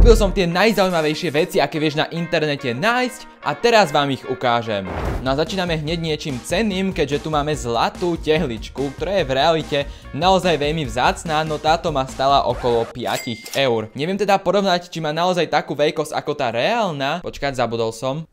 Kúpil som tie najzaujímavejšie veci, aké vieš na internete nájsť a teraz vám ich ukážem. No a začíname hneď niečím cenným, keďže tu máme zlatú tehličku, ktorá je v realite naozaj veľmi vzácna, no táto ma stala okolo 5 eur. Neviem teda porovnať, či má naozaj takú veľkosť ako tá reálna. Počkať, zabudol som.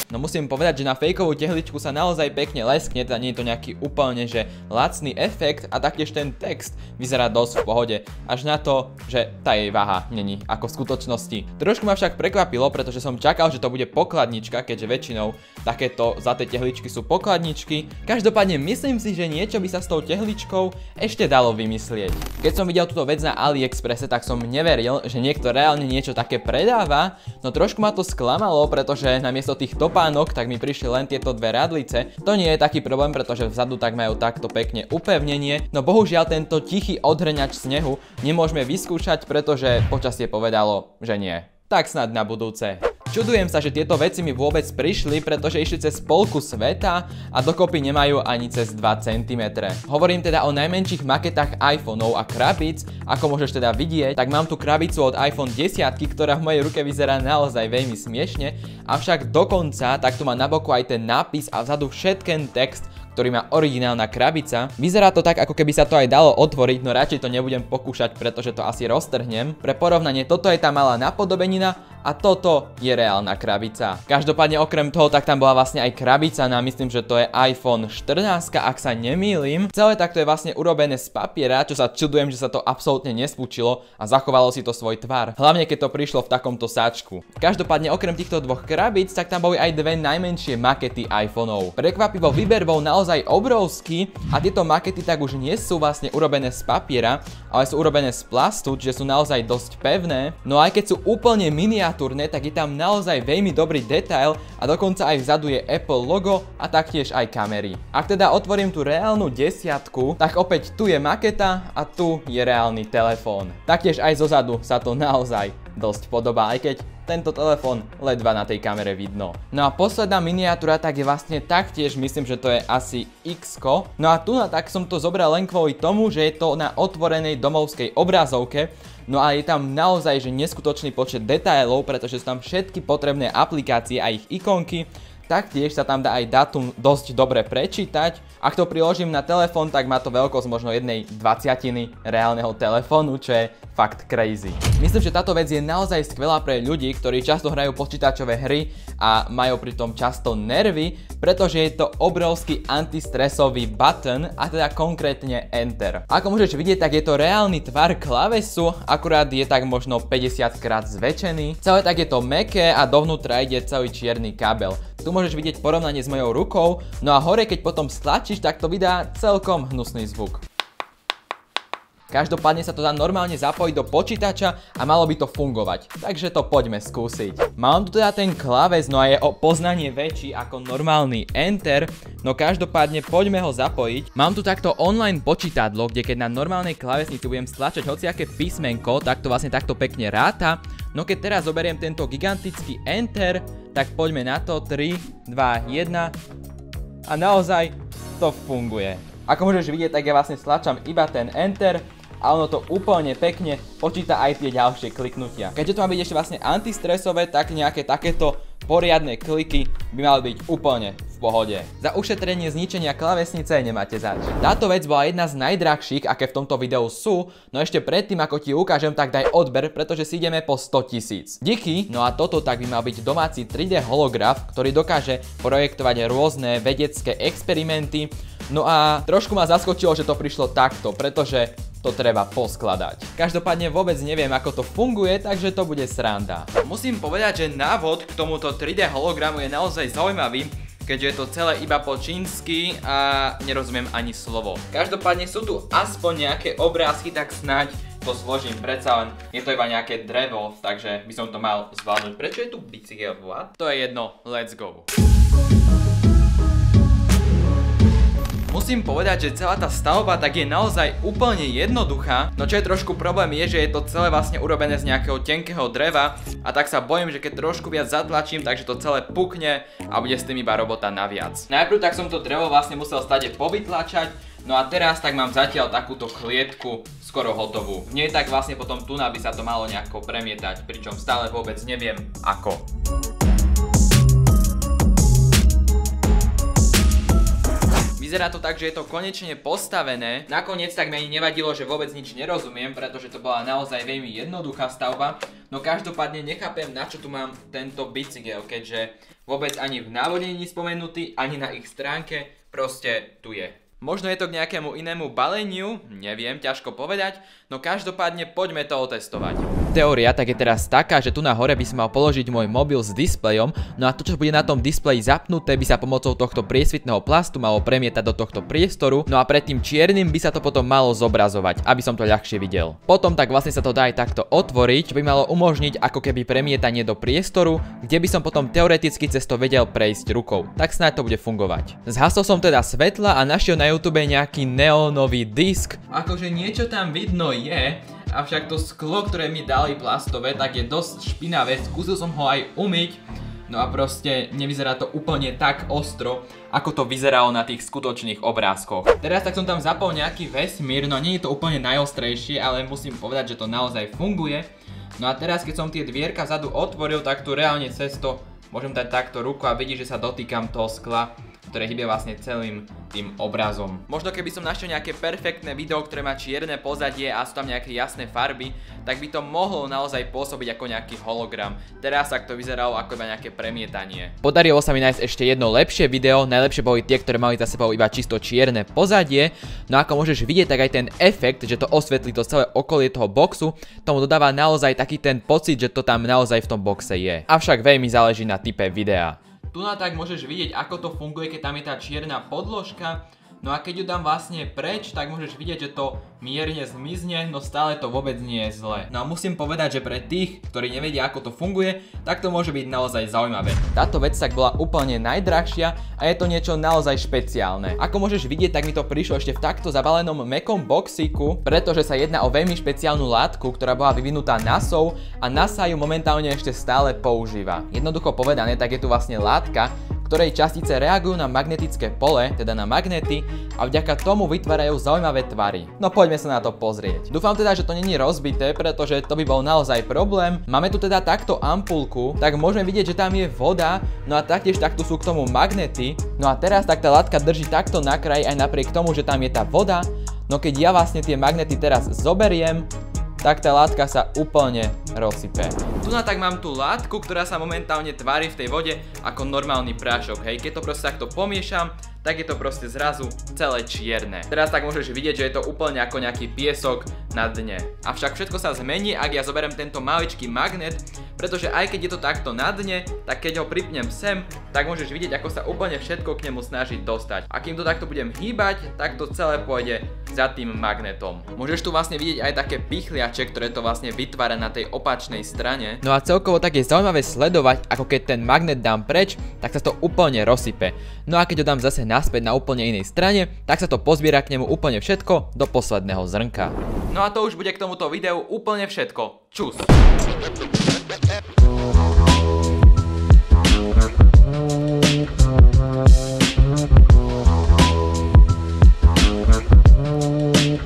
No musím povedať, že na fejkovú tehličku sa naozaj pekne leskne, teda nie je to nejaký úplne že lacný efekt a taktiež ten text vyzerá dosť v pohode. Až na to, že tá jej váha není ako v skutočnosti. Trošku ma však prekvapilo, pretože som čakal, že to bude pokladnička, keďže väčšinou takéto zlaté tehličky sú pokladničky. Každopádne myslím si, že niečo by sa s tou tehličkou ešte dalo vymyslieť. Keď som videl túto vec na AliExpresse, tak som neveril, že niekto reálne niečo také predáva, no trošku ma to sklamalo, pretože namiesto tých topánok, tak mi prišli len tieto dve radlice. To nie je taký problém, pretože vzadu tak majú takto pekne upevnenie, no bohužiaľ tento tichý odhrňač snehu nemôžeme vyskúšať, pretože počasie povedalo, že nie. Tak snad na budúce. Čudujem sa, že tieto veci mi vôbec prišli, pretože išli cez polku sveta a dokopy nemajú ani cez 2 cm. Hovorím teda o najmenších maketách iPhoneov a krabíc, ako môžeš teda vidieť, tak mám tu krabicu od iPhone 10, ktorá v mojej ruke vyzerá naozaj veľmi smiešne, avšak dokonca takto má na boku aj ten nápis a vzadu všetken text, ktorý má originálna krabica. Vyzerá to tak, ako keby sa to aj dalo otvoriť, no radšej to nebudem pokúšať, pretože to asi roztrhnem. Pre porovnanie, toto je tá malá napodobenina a toto je reálna krabica. Každopádne okrem toho, tak tam bola vlastne aj krabica na, myslím, že to je iPhone 14, ak sa nemýlim. Celé takto je vlastne urobené z papiera, čo sa čudujem, že sa to absolútne nespúčilo a zachovalo si to svoj tvar. Hlavne keď to prišlo v takomto sáčku. Každopádne okrem týchto dvoch krabíc, tak tam boli aj dve najmenšie makety iPhoneov. Prekvapivo výber bol naozaj obrovský a tieto makety tak už nie sú vlastne urobené z papiera, ale sú urobené z plastu, čiže sú naozaj dosť pevné. No aj keď sú úplne miniatúrne, tak je tam naozaj veľmi dobrý detail a dokonca aj vzadu je Apple logo a taktiež aj kamery. Ak teda otvorím tú reálnu desiatku, tak opäť tu je maketa a tu je reálny telefón. Taktiež aj zozadu sa to naozaj dosť podobá, aj keď tento telefón ledva na tej kamere vidno. No a posledná miniatúra tak je vlastne taktiež, myslím, že to je asi X-ko. No a tu tak som to zobral len kvôli tomu, že je to na otvorenej domovskej obrazovke. No a je tam naozaj že neskutočný počet detailov, pretože sú tam všetky potrebné aplikácie a ich ikonky. Taktiež sa tam dá aj dátum dosť dobre prečítať. Ak to priložím na telefón, tak má to veľkosť možno 1/20 reálneho telefónu, čo je fakt crazy. Myslím, že táto vec je naozaj skvelá pre ľudí, ktorí často hrajú počítačové hry a majú pritom často nervy, pretože je to obrovský antistresový button a teda konkrétne Enter. Ako môžeš vidieť, tak je to reálny tvar klávesu, akurát je tak možno 50 krát zväčšený. Celé tak je to mäkké a dovnútra ide celý čierny kábel. Tu môžeš vidieť porovnanie s mojou rukou, no a hore keď potom stlačíš, tak to vydá celkom hnusný zvuk. Každopádne sa to dá normálne zapojiť do počítača a malo by to fungovať, takže to poďme skúsiť. Mám tu teda ten kláves, no a je o poznanie väčší ako normálny Enter, no každopádne poďme ho zapojiť. Mám tu takto online počítadlo, kde keď na normálnej klávesnici budem stlačať hociaké písmenko, tak to vlastne takto pekne ráta. No keď teraz zoberiem tento gigantický Enter, tak poďme na to, 3, 2, 1 a naozaj to funguje. Ako môžeš vidieť, tak ja vlastne stlačam iba ten Enter a ono to úplne pekne počíta aj tie ďalšie kliknutia. Keďže to má byť ešte vlastne antistresové, tak nejaké takéto poriadne kliky by mali byť úplne v pohode. Za ušetrenie zničenia klávesnice nemáte zač. Táto vec bola jedna z najdrahších, aké v tomto videu sú, no ešte predtým ako ti ukážem, tak daj odber, pretože si ideme po 100 000. Díky, no a toto tak by mal byť domáci 3D holograf, ktorý dokáže projektovať rôzne vedecké experimenty. No a trošku ma zaskočilo, že to prišlo takto, pretože to treba poskladať. Každopádne vôbec neviem, ako to funguje, takže to bude sranda. Musím povedať, že návod k tomuto 3D hologramu je naozaj zaujímavý, keďže je to celé iba po čínsky a nerozumiem ani slovo. Každopádne sú tu aspoň nejaké obrázky, tak snáď to zložím, predsa len je to iba nejaké drevo, takže by som to mal zvládnuť. Prečo je tu bicykel? To je jedno, let's go. Musím povedať, že celá tá stavba tak je naozaj úplne jednoduchá, no čo je trošku problém je, že je to celé vlastne urobené z nejakého tenkého dreva a tak sa bojím, že keď trošku viac zatlačím, takže to celé pukne a bude s tým iba robota naviac. Najprv tak som to drevo vlastne musel stade povytlačať, No a teraz tak mám zatiaľ takúto klietku skoro hotovú. V nej tak vlastne potom tu by sa to malo nejako premietať, pričom stále vôbec neviem ako. Vyzerá to tak, že je to konečne postavené. Nakoniec tak mi ani nevadilo, že vôbec nič nerozumiem, pretože to bola naozaj veľmi jednoduchá stavba. No každopádne nechápem, na čo tu mám tento bicykel, keďže vôbec ani v návodení spomenutý, ani na ich stránke, proste tu je. Možno je to k nejakému inému baleniu, neviem, ťažko povedať, no každopádne poďme to otestovať. Teória tak je teraz taká, že tu na hore by som mal položiť môj mobil s displejom, no a to, čo bude na tom displeji zapnuté, by sa pomocou tohto priesvitného plastu malo premietať do tohto priestoru, no a pred tým čiernym by sa to potom malo zobrazovať, aby som to ľahšie videl. Potom tak vlastne sa to dá aj takto otvoriť, čo by malo umožniť ako keby premietanie do priestoru, kde by som potom teoreticky cez to vedel prejsť rukou. Tak snáď to bude fungovať. Zhasol som teda svetla a našiel na YouTube nejaký neónový disk. Akože niečo tam vidno je, avšak to sklo, ktoré mi dali plastové, tak je dosť špinavé. Skúsil som ho aj umyť, no a proste nevyzerá to úplne tak ostro, ako to vyzeralo na tých skutočných obrázkoch. Teraz tak som tam zapol nejaký vesmír, no nie je to úplne najostrejšie, ale musím povedať, že to naozaj funguje. No a teraz, keď som tie dvierka vzadu otvoril, tak tu reálne cez to môžem dať takto ruku a vidíš, že sa dotýkam toho skla, ktoré hýbe vlastne celým tým obrazom. Možno keby som našiel nejaké perfektné video, ktoré má čierne pozadie a sú tam nejaké jasné farby, tak by to mohlo naozaj pôsobiť ako nejaký hologram. Teraz tak to vyzeralo ako iba nejaké premietanie. Podarilo sa mi nájsť ešte jedno lepšie video, najlepšie boli tie, ktoré mali za sebou iba čisto čierne pozadie. No ako môžeš vidieť, tak aj ten efekt, že to osvetlí to celé okolie toho boxu, tomu dodáva naozaj taký ten pocit, že to tam naozaj v tom boxe je. Avšak veľmi záleží na type videa. Tu na tak môžeš vidieť, ako to funguje, keď tam je tá čierna podložka. No a keď ju dám vlastne preč, tak môžeš vidieť, že to mierne zmizne, no stále to vôbec nie je zlé. No a musím povedať, že pre tých, ktorí nevedia, ako to funguje, tak to môže byť naozaj zaujímavé. Táto vec tak bola úplne najdrahšia a je to niečo naozaj špeciálne. Ako môžeš vidieť, tak mi to prišlo ešte v takto zabalenom mäkkom boxíku, pretože sa jedná o veľmi špeciálnu látku, ktorá bola vyvinutá NASA a NASA ju momentálne ešte stále používa. Jednoducho povedané, tak je tu vlastne látka, ktorej častice reagujú na magnetické pole, teda na magnety, a vďaka tomu vytvárajú zaujímavé tvary. No poďme sa na to pozrieť. Dúfam teda, že to není rozbité, pretože to by bol naozaj problém. Máme tu teda takto ampulku, tak môžeme vidieť, že tam je voda, no a taktiež takto sú k tomu magnety. No a teraz tak tá látka drží takto na kraji aj napriek tomu, že tam je tá voda. No keď ja vlastne tie magnety teraz zoberiem, tak tá látka sa úplne rozsype. Tu na tak mám tú látku, ktorá sa momentálne tvári v tej vode ako normálny prášok, hej. Keď to proste takto pomiešam, tak je to proste zrazu celé čierne. Teraz tak môžeš vidieť, že je to úplne ako nejaký piesok na dne. Avšak všetko sa zmení, ak ja zoberiem tento maličký magnet, pretože aj keď je to takto na dne, tak keď ho pripnem sem, tak môžeš vidieť, ako sa úplne všetko k nemu snaží dostať. A kým to takto budem hýbať, tak to celé pôjde za tým magnetom. Môžeš tu vlastne vidieť aj také pichliače, ktoré to vlastne vytvára na tej opačnej strane. No a celkovo tak je zaujímavé sledovať, ako keď ten magnet dám preč, tak sa to úplne rozsype. No a keď ho dám zase naspäť na úplne inej strane, tak sa to pozbiera k nemu úplne všetko do posledného zrnka. No a to už bude k tomuto videu úplne všetko. Čus!